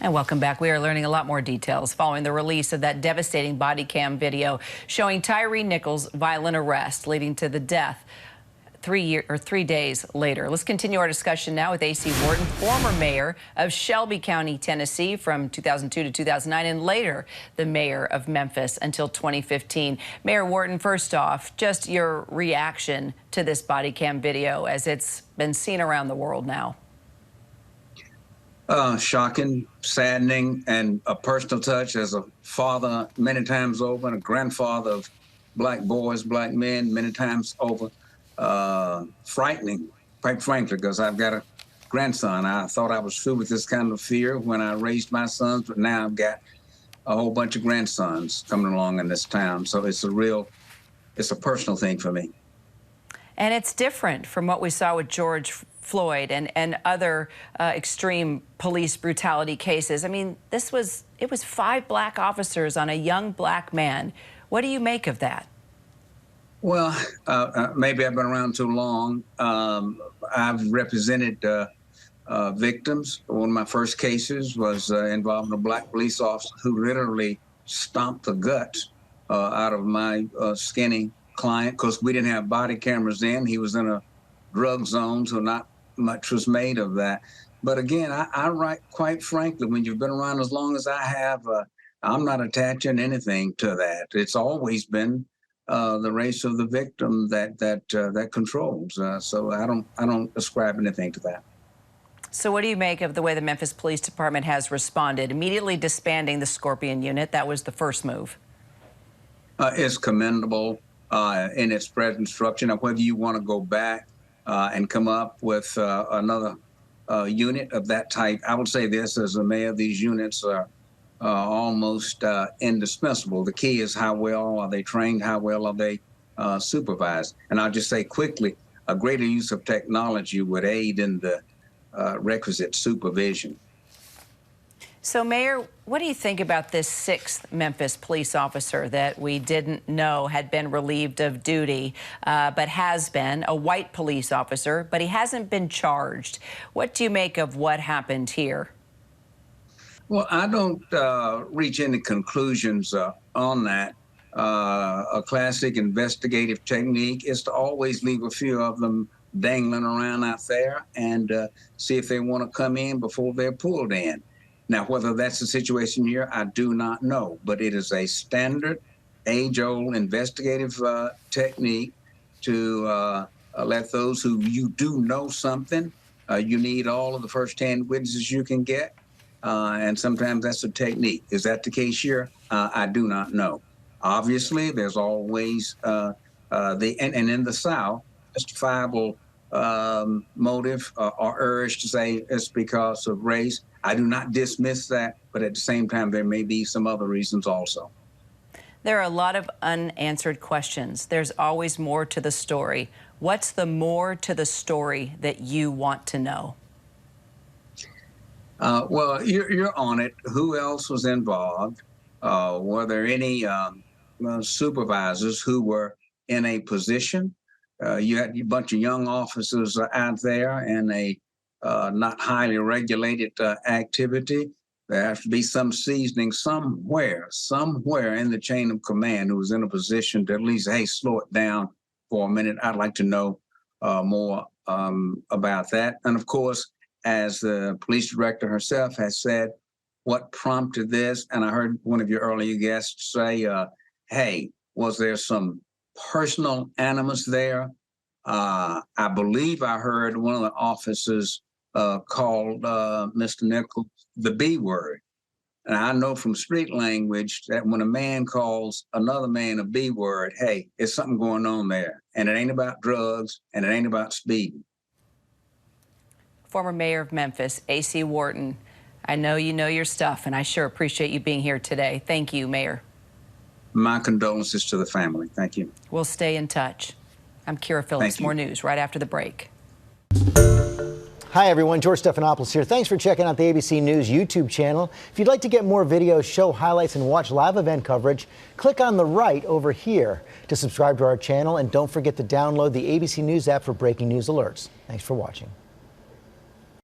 And welcome back. We are learning a lot more details following the release of that devastating body cam video showing Tyre Nichols' violent arrest, leading to the death 3 days later. Let's continue our discussion now with A.C. Wharton, former mayor of Shelby County, Tennessee from 2002 to 2009, and later the mayor of Memphis until 2015. Mayor Wharton, first off, just your reaction to this body cam video as it's been seen around the world now. Shocking, saddening, and a personal touch as a father many times over and a grandfather of black boys, black men many times over. Frightening, quite frankly, because I've got a grandson. I thought I was through with this kind of fear when I raised my sons, but now I've got a whole bunch of grandsons coming along in this town. So it's a personal thing for me. And it's different from what we saw with George Floyd and other extreme police brutality cases. I mean, it was 5 black officers on a young black man. What do you make of that? Well, maybe I've been around too long. I've represented victims. One of my first cases was involving a black police officer who literally stomped the guts out of my skinny client because we didn't have body cameras then. He was in a drug zone, so not much was made of that. But again, I write, quite frankly, when you've been around as long as I have, I'm not attaching anything to that. It's always been the race of the victim that controls. So I don't ascribe anything to that. So what do you make of the way the Memphis Police Department has responded, immediately disbanding the Scorpion unit? That was the first move. It's commendable in its present structure. Now, whether you want to go back and come up with another unit of that type, I would say this as a mayor, these units are almost indispensable. The key is how well are they trained, how well are they supervised. And I'll just say quickly, a greater use of technology would aid in the requisite supervision. So, Mayor, what do you think about this 6th Memphis police officer that we didn't know had been relieved of duty, but has been a white police officer, but he hasn't been charged? What do you make of what happened here? Well, I don't reach any conclusions on that. A classic investigative technique is to always leave a few of them dangling around out there and see if they want to come in before they're pulled in. Now, whether that's the situation here, I do not know, but it is a standard age-old investigative technique to let those who you do know something, you need all of the first-hand witnesses you can get. And sometimes that's a technique. Is that the case here? I do not know. Obviously, there's always and in the South, justifiable motive or urge to say it's because of race. I do not dismiss that, but at the same time, there may be some other reasons also. There are a lot of unanswered questions. There's always more to the story. What's the more to the story that you want to know? Well, you're on it. Who else was involved? Were there any supervisors who were in a position? You had a bunch of young officers out there in a not highly regulated activity. There has to be some seasoning somewhere in the chain of command who was in a position to at least, hey, slow it down for a minute. I'd like to know more about that. And of course, as the police director herself has said, what prompted this? And I heard one of your earlier guests say, hey, was there some personal animus there? I believe I heard one of the officers called Mr. Nichols the B word. And I know from street language that when a man calls another man a B word, hey, there's something going on there. And it ain't about drugs and it ain't about speeding. Former mayor of Memphis, A.C. Wharton, I know you know your stuff, and I sure appreciate you being here today. Thank you, Mayor. My condolences to the family. Thank you. We'll stay in touch. I'm Kira Phillips. More news right after the break. Hi, everyone. George Stephanopoulos here. Thanks for checking out the ABC News YouTube channel. If you'd like to get more videos, show highlights, and watch live event coverage, click on the right over here to subscribe to our channel. And don't forget to download the ABC News app for breaking news alerts. Thanks for watching.